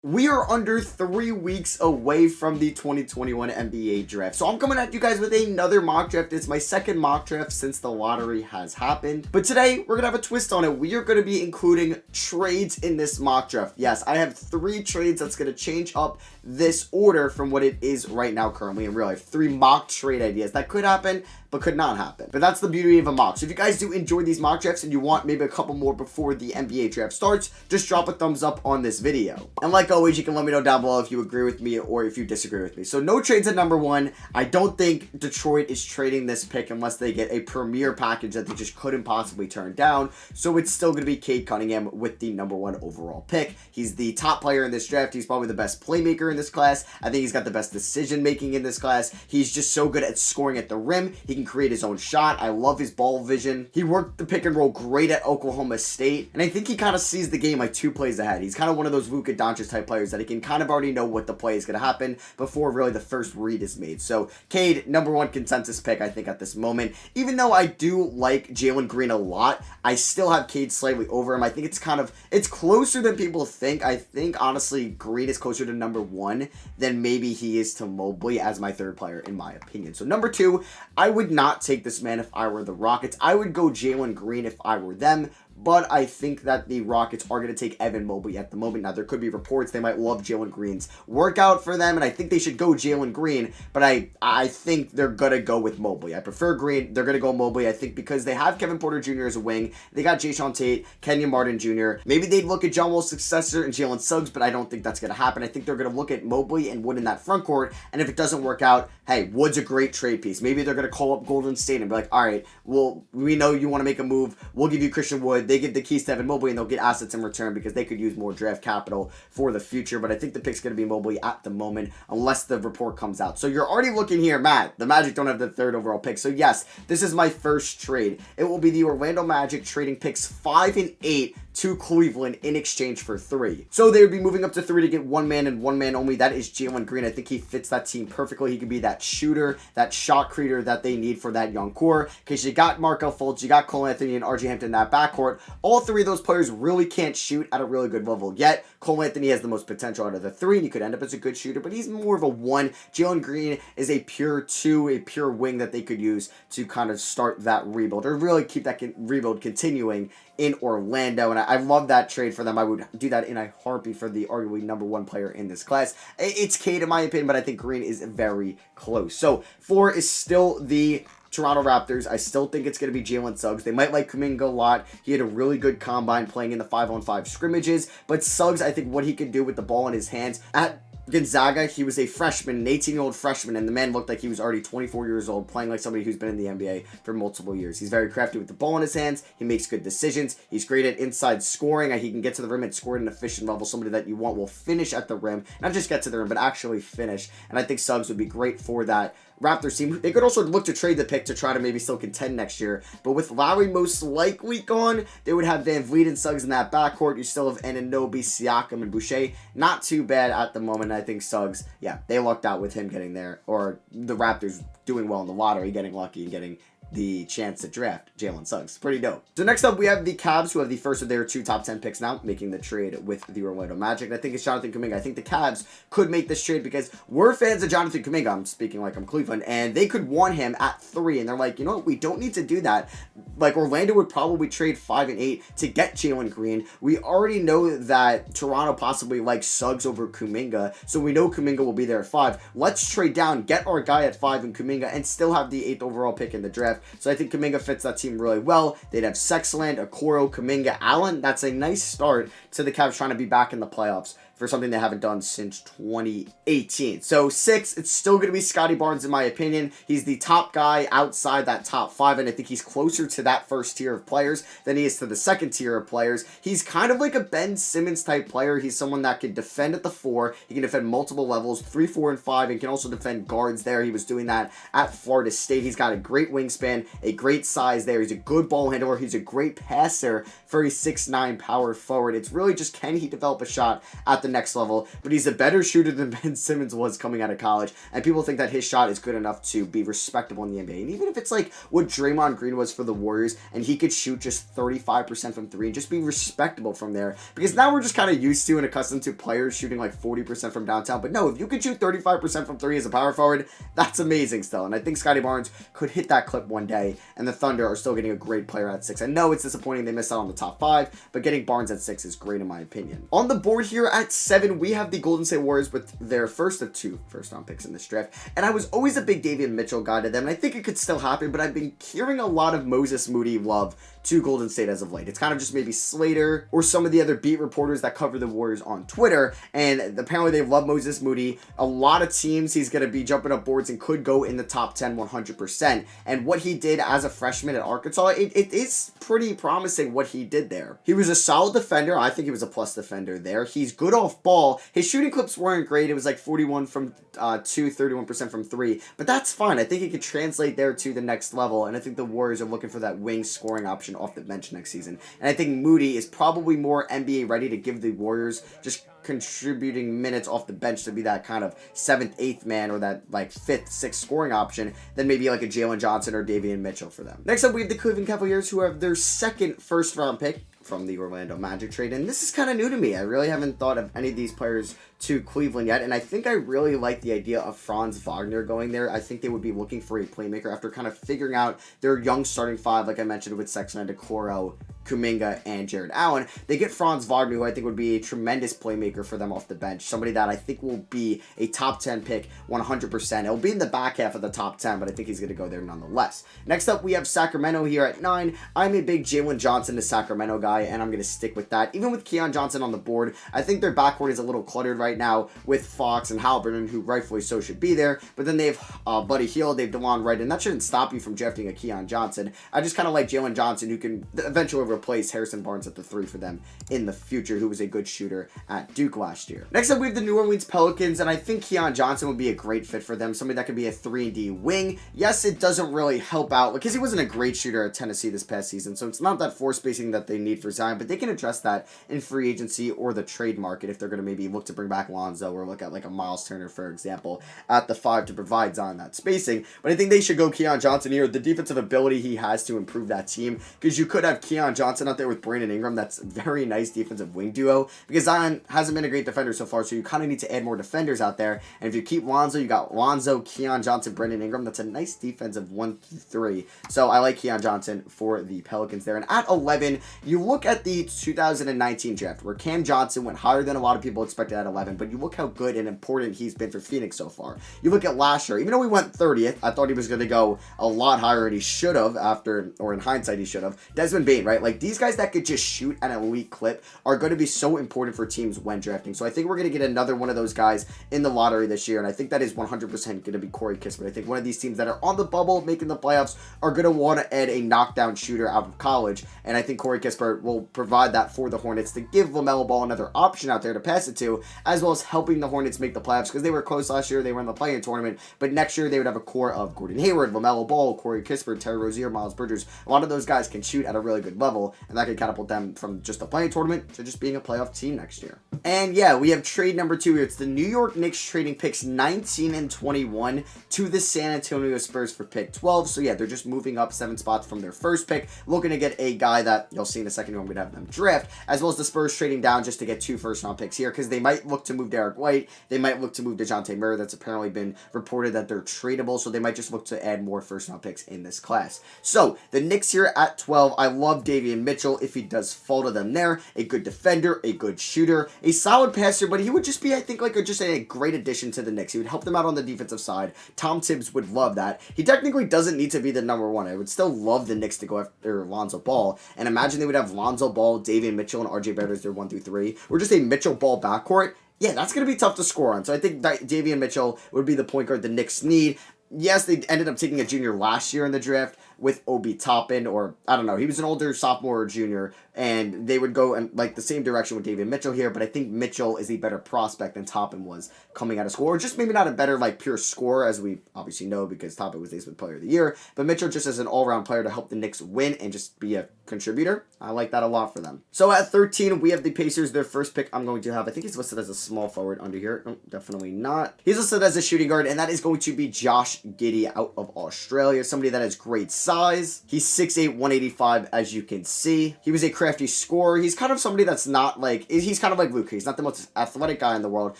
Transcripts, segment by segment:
We are under 3 weeks away from the 2021 NBA draft. So I'm coming at you guys with another mock draft. It's my second mock draft since the lottery has happened. But today, we're going to have a twist on it. We are going to be including trades in this mock draft. Yes, I have 3 trades that's going to change up this order from what it is right now currently in real life. 3 mock trade ideas that could happen, but could not happen. But that's the beauty of a mock. So if you guys do enjoy these mock drafts and you want maybe a couple more before the NBA draft starts, just drop a thumbs up on this video. And like always, you can let me know down below if you agree with me or if you disagree with me. So no trades at number 1. I don't think Detroit is trading this pick unless they get a premier package that they just couldn't possibly turn down. So it's still going to be Cade Cunningham with the number 1 overall pick. He's the top player in this draft. He's probably the best playmaker in this class. I think he's got the best decision making in this class. He's just so good at scoring at the rim. He can create his own shot. I love his ball vision. He worked the pick and roll great at Oklahoma State. And I think he kind of sees the game like 2 plays ahead. He's kind of one of those Luka Doncic type players that he can kind of already know what the play is going to happen before really the first read is made. So Cade, number 1 consensus pick, I think, at this moment. Even though I do like Jalen Green a lot, I still have Cade slightly over him. I think it's closer than people think. I think, honestly, Green is closer to number 1 than maybe he is to Mobley as my 3rd player, in my opinion. So number 2, I would not take this man if I were the Rockets. I would go Jalen Green if I were them. But I think that the Rockets are going to take Evan Mobley at the moment. Now, there could be reports they might love Jalen Green's workout for them, and I think they should go Jalen Green, but I think they're going to go with Mobley. I prefer Green. They're going to go Mobley, I think, because they have Kevin Porter Jr. as a wing. They got Jayshawn Tate, Kenyon Martin Jr. Maybe they'd look at John Wall's successor and Jalen Suggs, but I don't think that's going to happen. I think they're going to look at Mobley and Wood in that front court, and if it doesn't work out, hey, Wood's a great trade piece. Maybe they're going to call up Golden State and be like, all right, well, we know you want to make a move. We'll give you Christian Wood. They give the keys to Evan Mobley, and they'll get assets in return because they could use more draft capital for the future. But I think the pick's going to be Mobley at the moment unless the report comes out. So you're already looking here, Matt. The Magic don't have the 3rd overall pick. So yes, this is my first trade. It will be the Orlando Magic trading picks 5 and 8 to Cleveland in exchange for 3. So they would be moving up to 3 to get 1 man and 1 man only. That is Jalen Green. I think he fits that team perfectly. He could be that shooter, that shot creator that they need for that young core. Because you got Markelle Fultz, you got Cole Anthony and RJ Hampton in that backcourt. All 3 of those players really can't shoot at a really good level yet. Cole Anthony has the most potential out of the 3, and he could end up as a good shooter, but he's more of a 1. Jalen Green is a pure 2, a pure wing that they could use to kind of start that rebuild, or really keep that rebuild continuing in Orlando, and I love that trade for them. I would do that in a heartbeat for the arguably number 1 player in this class. It's Cade in my opinion, but I think Green is very close. So 4 is still the Toronto Raptors. I still think it's going to be Jalen Suggs. They might like Kuminga a lot. He had a really good combine playing in the 5-on-5 scrimmages, but Suggs, I think what he could do with the ball in his hands at Gonzaga, he was a freshman, an 18-year-old freshman, and the man looked like he was already 24 years old, playing like somebody who's been in the NBA for multiple years. He's very crafty with the ball in his hands. He makes good decisions. He's great at inside scoring. He can get to the rim and score at an efficient level. Somebody that you want will finish at the rim. Not just get to the rim, but actually finish. And I think Suggs would be great for that Raptors team. They could also look to trade the pick to try to maybe still contend next year. But with Lowry most likely gone, they would have Van Vliet and Suggs in that backcourt. You still have Anunoby, Siakam, and Boucher. Not too bad at the moment. I think Suggs, yeah, they lucked out with him getting there. Or the Raptors doing well in the lottery, getting lucky and getting the chance to draft Jalen Suggs. Pretty dope. So next up, we have the Cavs, who have the first of their 2 top 10 picks now, making the trade with the Orlando Magic. And I think it's Jonathan Kuminga. I think the Cavs could make this trade because we're fans of Jonathan Kuminga. I'm speaking like I'm Cleveland. And they could want him at 3. And they're like, you know what? We don't need to do that. Like, Orlando would probably trade 5 and 8 to get Jalen Green. We already know that Toronto possibly likes Suggs over Kuminga. So we know Kuminga will be there at 5. Let's trade down, get our guy at 5 in Kuminga, and still have the 8th overall pick in the draft. So I think Kuminga fits that team really well. They'd have Sexland, Okoro, Kuminga, Allen. That's a nice start to the Cavs trying to be back in the playoffs for something they haven't done since 2018. So 6, it's still going to be Scottie Barnes in my opinion. He's the top guy outside that top 5, and I think he's closer to that first tier of players than he is to the second tier of players. He's kind of like a Ben Simmons type player. He's someone that can defend at the 4. He can defend multiple levels, 3, 4, and 5, and can also defend guards there. He was doing that at Florida State. He's got a great wingspan, a great size there. He's a good ball handler. He's a great passer for a 6'9" power forward. It's really really just can he develop a shot at the next level, but he's a better shooter than Ben Simmons was coming out of college, and people think that his shot is good enough to be respectable in the NBA. And even if it's like what Draymond Green was for the Warriors, and he could shoot just 35% from three and just be respectable from there, because now we're just kind of used to and accustomed to players shooting like 40% from downtown. But no, if you could shoot 35% from three as a power forward, that's amazing still. And I think Scottie Barnes could hit that clip one day, and the Thunder are still getting a great player at 6. I know it's disappointing they missed out on the top 5, but getting Barnes at 6 is great in my opinion. On the board here at 7, we have the Golden State Warriors with their first of 2 first-round picks in this draft, and I was always a big Davion Mitchell guy to them, and I think it could still happen, but I've been hearing a lot of Moses Moody love to Golden State as of late. It's kind of just maybe Slater or some of the other beat reporters that cover the Warriors on Twitter, and apparently they love Moses Moody. A lot of teams he's going to be jumping up boards and could go in the top 10 100%, and what he did as a freshman at Arkansas, it is pretty promising what he did there. He was a solid defender. I think he was a plus defender there. He's good off ball. His shooting clips weren't great. It was like 41 from 2, 31% from 3, but that's fine. I think he could translate there to the next level, and I think the Warriors are looking for that wing scoring option off the bench next season. And I think Moody is probably more NBA ready to give the Warriors just contributing minutes off the bench to be that kind of 7th, 8th man or that like 5th, 6th scoring option than maybe like a Jalen Johnson or Davion Mitchell for them. Next up, we have the Cleveland Cavaliers, who have their second first-round pick from the Orlando Magic trade, and this is kind of new to me. I really haven't thought of any of these players to Cleveland yet, and I think I really like the idea of Franz Wagner going there. I think they would be looking for a playmaker after kind of figuring out their young starting 5, like I mentioned with Sexton, Decoro, Kuminga, and Jared Allen. They get Franz Wagner, who I think would be a tremendous playmaker for them off the bench. Somebody that I think will be a top 10 pick 100%. It'll be in the back half of the top 10, but I think he's going to go there nonetheless. Next up, we have Sacramento here at 9. I'm a big Jalen Johnson to Sacramento guy, and I'm going to stick with that. Even with Keon Johnson on the board, I think their backcourt is a little cluttered right now with Fox and Halliburton, who rightfully so should be there. But then they have Buddy Hield, they have DeLon Wright, and that shouldn't stop you from drafting a Keon Johnson. I just kind of like Jalen Johnson, who can eventually replace Harrison Barnes at the 3 for them in the future, who was a good shooter at Duke last year. Next up, we have the New Orleans Pelicans, and I think Keon Johnson would be a great fit for them. Somebody that could be a 3-and-D wing. Yes, it doesn't really help out because he wasn't a great shooter at Tennessee this past season, so it's not that floor spacing that they need for Zion, but they can address that in free agency or the trade market if they're going to maybe look to bring back Lonzo or look at like a Miles Turner, for example, at the 5 to provide Zion that spacing. But I think they should go Keon Johnson here. The defensive ability he has to improve that team, because you could have Keon Johnson out there with Brandon Ingram. That's a very nice defensive wing duo, because Zion hasn't been a great defender so far, so you kind of need to add more defenders out there. And if you keep Lonzo, you got Lonzo, Keon Johnson, Brandon Ingram. That's a nice defensive 1 through 3. So I like Keon Johnson for the Pelicans there. And at 11, you look at the 2019 draft, where Cam Johnson went higher than a lot of people expected at 11, but you look how good and important he's been for Phoenix so far. You look at last year, even though he went 30th, I thought he was going to go a lot higher, and he should have after, or in hindsight, he should have. Desmond Bane, right? Like, these guys that could just shoot an elite clip are going to be so important for teams when drafting. So I think we're going to get another one of those guys in the lottery this year, and I think that is 100% going to be Corey Kispert. I think one of these teams that are on the bubble making the playoffs are going to want to add a knockdown shooter out of college, and I think Corey Kispert will provide that for the Hornets to give LaMelo Ball another option out there to pass it to, as well as helping the Hornets make the playoffs, because they were close last year. They were in the play-in tournament, but next year they would have a core of Gordon Hayward, LaMelo Ball, Corey Kispert, Terry Rozier, Miles Bridges. A lot of those guys can shoot at a really good level, and that could catapult them from just a play-in tournament to just being a playoff team next year. And yeah, we have trade number 2 here. It's the New York Knicks trading picks 19 and 21 to the San Antonio Spurs for pick 12. So yeah, they're just moving up 7 spots from their first pick, looking to get a guy that you'll see in a second who I'm going to have them draft, as well as the Spurs trading down just to get 2 first-round picks here, because they might look to move Derek White. They might look to move DeJounte Murray. That's apparently been reported that they're tradable, so they might just look to add more first-round picks in this class. So the Knicks here at 12, I love Davion Mitchell if he does fall to them there. A good defender, a good shooter, a solid passer, but he would just be, I think, like just a great addition to the Knicks. He would help them out on the defensive side. Tom Tibbs would love that. He technically doesn't need to be the number 1. I would still love the Knicks to go after Lonzo Ball, and imagine they would have Lonzo Ball, Davion Mitchell, and RJ Barrett as their 1 through 3, or just a Mitchell Ball backcourt. Yeah, that's going to be tough to score on. So I think that Davion Mitchell would be the point guard the Knicks need. Yes, they ended up taking a junior last year in the draft with Obi Toppin, or I don't know, he was an older sophomore or junior, and they would go in like the same direction with David Mitchell here, but I think Mitchell is a better prospect than Toppin was coming out of school, or just maybe not a better like pure scorer, as we obviously know because Toppin was Naismith Player of the Year, but Mitchell just as an all-around player to help the Knicks win and just be a contributor. I like that a lot for them. So at 13, we have the Pacers. Their first pick I'm going to have, I think he's listed as a small forward under here. No, definitely not. He's listed as a shooting guard, and that is going to be Josh Giddey out of Australia. Somebody that has great size. He's 6'8", 185, as you can see. He was a crafty scorer. He's kind of somebody that's not like, he's kind of like Luka. He's not the most athletic guy in the world,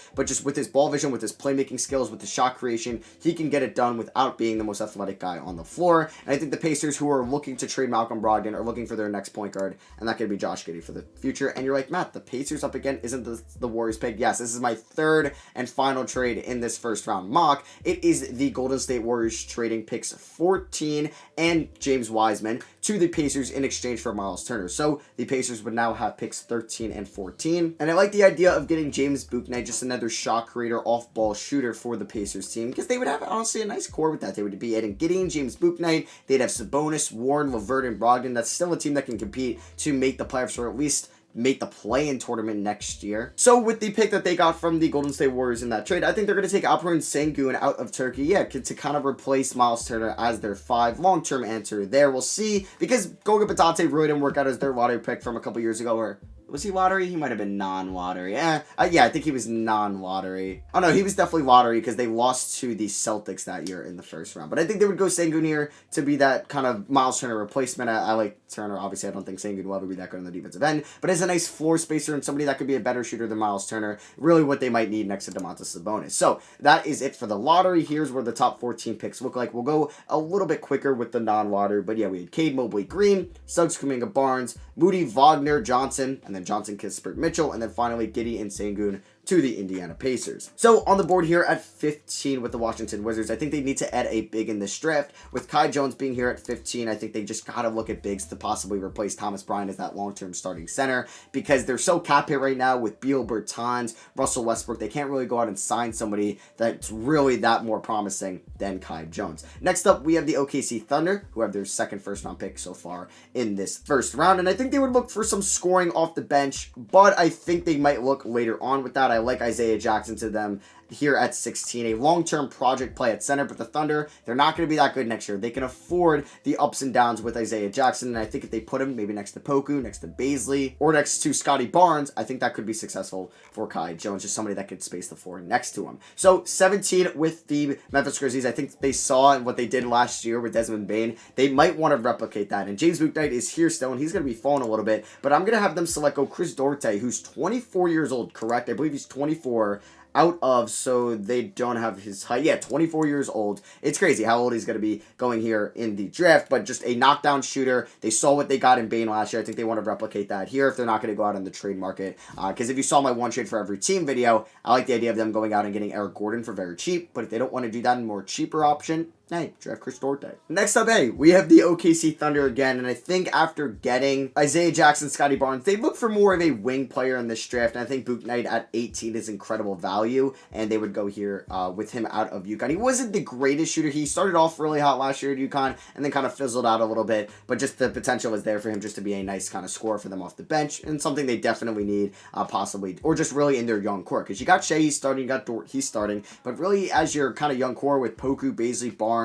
but just with his ball vision, with his playmaking skills, with the shot creation, he can get it done without being the most athletic guy on the floor. And I think the Pacers, who are looking to trade Malcolm Brogdon, are looking for their next point guard, and that could be Josh Giddey for the future. And you're like, Matt, the Pacers up again, isn't the Warriors pick? Yes, this is my third and final trade in this first round mock. It is the Golden State Warriors trading picks 14 and James Wiseman to the Pacers in exchange for Miles Turner. So the Pacers would now have picks 13 and 14. And I like the idea of getting James Bouknight, just another shot creator, off-ball shooter for the Pacers team, because they would have, honestly, a nice core with that. They would be adding Gideon, James Bouknight. They'd have Sabonis, Warren, LeVert, and Brogdon. That's still a team that can compete to make the playoffs, or at least make the play-in tournament next year. So with the pick that they got from the Golden State Warriors in that trade, I think they're going to take Alperen Sengun out of Turkey, to kind of replace Miles Turner as their 5 long-term answer there. We'll see, because Goga Bitadze really didn't work out as their lottery pick from a couple years ago, or was he lottery? He might have been non-lottery. Yeah, I think he was non-lottery. Oh, no, he was definitely lottery because they lost to the Celtics that year in the first round. But I think they would go Sengun here to be that kind of Miles Turner replacement. I like Turner. Obviously, I don't think Sengun will ever be that good on the defensive end. But as a nice floor spacer and somebody that could be a better shooter than Miles Turner, really what they might need next to Domantas Sabonis. So that is it for the lottery. Here's where the top 14 picks look like. We'll go a little bit quicker with the non-lottery. But yeah, we had Cade Mobley Green, Suggs Kuminga Barnes, Moody Wagner Johnson, and then Johnson Kispert Mitchell, and then finally Giddey and Sengun to the Indiana Pacers. So on the board here at 15 with the Washington Wizards, I think they need to add a big in this draft. With Kai Jones being here at 15, I think they just got to look at bigs to possibly replace Thomas Bryant as that long-term starting center, because they're so cap hit right now with Beal, Bertans, Russell Westbrook. They can't really go out and sign somebody that's really that more promising than Kai Jones. Next up, we have the OKC Thunder, who have their second first-round pick so far in this first round, and I think they would look for some scoring off the bench, but I think they might look later on with that. I like Isaiah Jackson to them here at 16, a long-term project play at center, but the Thunder, they're not going to be that good next year. They can afford the ups and downs with Isaiah Jackson, and I think if they put him maybe next to Poku, next to Baisley, or next to Scottie Barnes, I think that could be successful for Kai Jones, just somebody that could space the floor next to him. So 17 with the Memphis Grizzlies, I think they saw what they did last year with Desmond Bane. They might want to replicate that, and James Bouknight is here still, and he's going to be falling a little bit, but I'm going to have them select Chris Duarte, who's 24 years old, correct? I believe he's 24, out of, so they don't have his height. Yeah, 24 years old. It's crazy how old he's going to be going here in the draft, but just a knockdown shooter. They saw what they got in Bane last year. I think they want to replicate that here if they're not going to go out on the trade market. Because if you saw my one trade for every team video, I like the idea of them going out and getting Eric Gordon for very cheap, but if they don't want to do that in a more cheaper option, hey, draft Chris Duarte. Next up, we have the OKC Thunder again, and I think after getting Isaiah Jackson, Scottie Barnes, they look for more of a wing player in this draft, and I think Bouknight at 18 is incredible value, and they would go here with him out of UConn. He wasn't the greatest shooter. He started off really hot last year at UConn, and then kind of fizzled out a little bit, but just the potential was there for him just to be a nice kind of scorer for them off the bench, and something they definitely need, possibly, or just really in their young core, because you got Shea, he's starting, you got Dort, he's starting, but really as your kind of young core with Poku, Baisley, Barnes,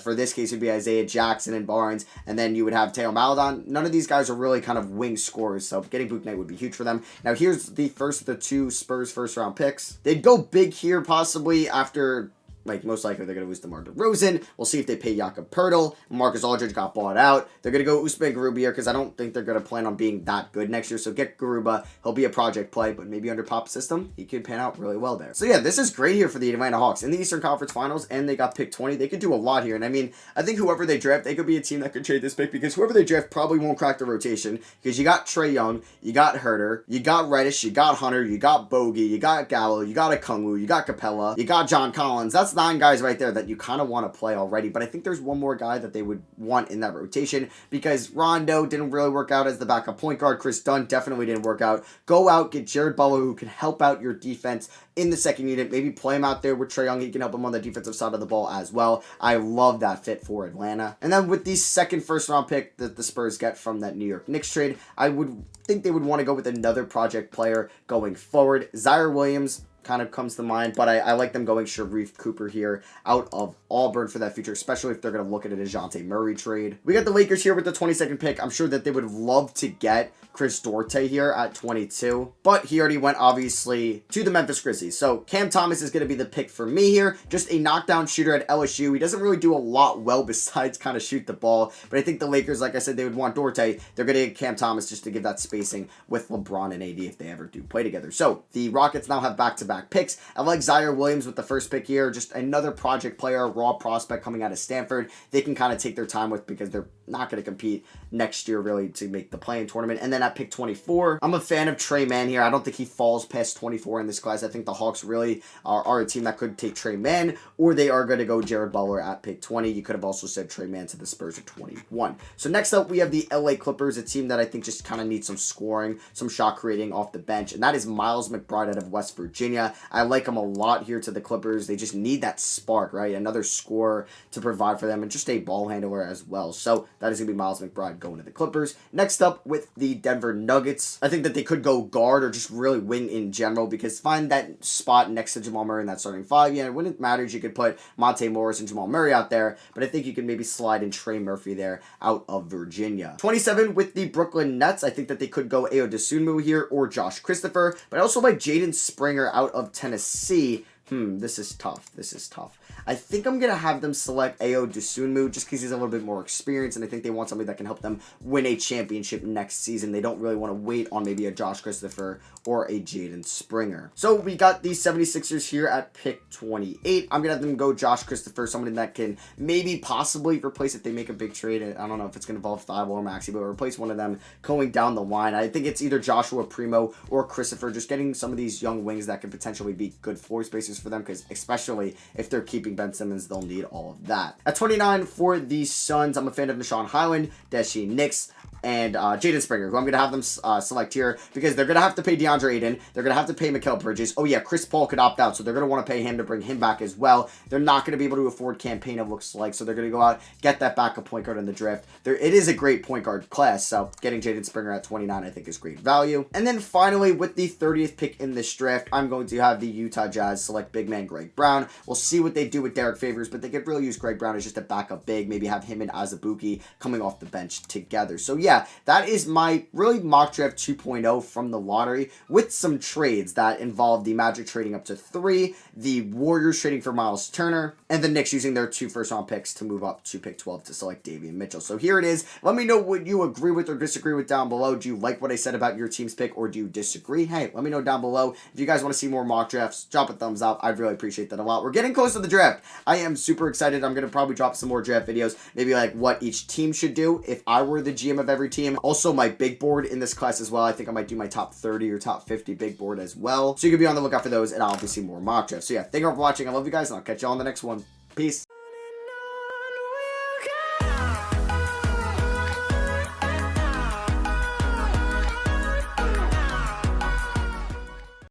for this case, it would be Isaiah Jackson and Barnes, and then you would have Teo Maledon. None of these guys are really kind of wing scorers, so getting Bouknight would be huge for them. Now, here's the first of the two Spurs first-round picks. They'd go big here, possibly after like, most likely they're going to lose DeMar DeRozan. We'll see if they pay Jakob Poeltl. Marcus Aldridge got bought out. They're going to go Usman Garuba here because I don't think they're going to plan on being that good next year. So get Garuba. He'll be a project play, but maybe under Pop's system, he could pan out really well there. So yeah, this is great here for the Atlanta Hawks. In the Eastern Conference Finals, and they got pick 20. They could do a lot here. And I mean, I think whoever they draft, they could be a team that could trade this pick because whoever they draft probably won't crack the rotation because you got Trae Young, you got Herter, you got Reddish, you got Hunter, you got Bogey, you got Gallo, you got Okongwu, you got Capella, you got John Collins. That's that's 9 guys right there that you kind of want to play already. But I think there's one more guy that they would want in that rotation, because Rondo didn't really work out as the backup point guard. Chris Dunn definitely didn't work out. Go out, get Jared Butler, who can help out your defense in the second unit. Maybe play him out there with Trae Young. He can help him on the defensive side of the ball as well. I love that fit for Atlanta. And then with the second first-round pick that the Spurs get from that New York Knicks trade, I would think they would want to go with another project player going forward. Zaire Williams kind of comes to mind, but I like them going Sharif Cooper here out of Auburn for that future, especially if they're going to look at a DeJounte Murray trade. We got the Lakers here with the 22nd pick. I'm sure that they would love to get Chris Duarte here at 22, but he already went obviously to the Memphis Grizzlies. So Cam Thomas is going to be the pick for me here. Just a knockdown shooter at LSU. He doesn't really do a lot well besides kind of shoot the ball, but I think the Lakers, like I said, they would want Duarte. They're going to get Cam Thomas just to give that spacing with LeBron and AD if they ever do play together. So the Rockets now have back-to-back picks. I like Zaire Williams with the first pick here. Just another project player, raw prospect coming out of Stanford. They can kind of take their time with, because they're not going to compete next year really to make the play-in tournament. And then at pick 24, I'm a fan of Trey Mann here. I don't think he falls past 24 in this class. I think the Hawks really are a team that could take Trey Mann, or they are going to go Jared Butler at pick 20. You could have also said Trey Mann to the Spurs at 21. So next up, we have the LA Clippers, a team that I think just kind of needs some scoring, some shot creating off the bench, and that is Miles McBride out of West Virginia. I like him a lot here to the Clippers. They just need that spark, right? Another scorer to provide for them, and just a ball handler as well. So that is going to be Miles McBride going to the Clippers. Next up with the Denver Nuggets, I think that they could go guard or just really wing in general, because find that spot next to Jamal Murray in that starting five. Yeah, when it matters, you could put Monte Morris and Jamal Murray out there, but I think you can maybe slide in Trey Murphy there out of Virginia. 27 with the Brooklyn Nets, I think that they could go Ayo Dosunmu here or Josh Christopher, but I also like Jaden Springer out of Tennessee. This is tough. I think I'm going to have them select Ayo Dosunmu just because he's a little bit more experienced, and I think they want somebody that can help them win a championship next season. They don't really want to wait on maybe a Josh Christopher or a Jaden Springer. So we got the 76ers here at pick 28. I'm going to have them go Josh Christopher, somebody that can maybe possibly replace if they make a big trade. I don't know if it's going to involve Thibault or Maxey, but replace one of them going down the line. I think it's either Joshua Primo or Christopher, just getting some of these young wings that could potentially be good floor spacers for them, because especially if they're keeping Ben Simmons, they'll need all of that. At 29 for the Suns, I'm a fan of Nishan Highland, Deshae Nix, and Jaden Springer, who I'm going to have them select here, because they're going to have to pay DeAndre Ayton. They're going to have to pay Mikal Bridges. Oh yeah, Chris Paul could opt out, so they're going to want to pay him to bring him back as well. They're not going to be able to afford Campaign, it looks like, so they're going to go out, get that backup point guard in the draft. It is a great point guard class, so getting Jaden Springer at 29 I think is great value. And then finally, with the 30th pick in this draft, I'm going to have the Utah Jazz select big man Greg Brown. We'll see what they do with Derek Favors, but they could really use Greg Brown as just a backup big, maybe have him and Azubuike coming off the bench together. So yeah, that is my really mock draft 2.0 from the lottery, with some trades that involve the Magic trading up to 3, the Warriors trading for Miles Turner, and the Knicks using their 2 first-round picks to move up to pick 12 to select Davion Mitchell. So here it is. Let me know what you agree with or disagree with down below. Do you like what I said about your team's pick, or do you disagree? Hey, let me know down below. If you guys want to see more mock drafts, drop a thumbs up. I'd really appreciate that a lot. We're getting close to the draft. I am super excited. I'm going to probably drop some more draft videos, maybe like what each team should do if I were the GM of every team. Also, my big board in this class as well. I think I might do my top 30 or top 50 big board as well. So you can be on the lookout for those, and obviously more mock drafts. So yeah, thank you all for watching. I love you guys, and I'll catch you all on the next one. Peace.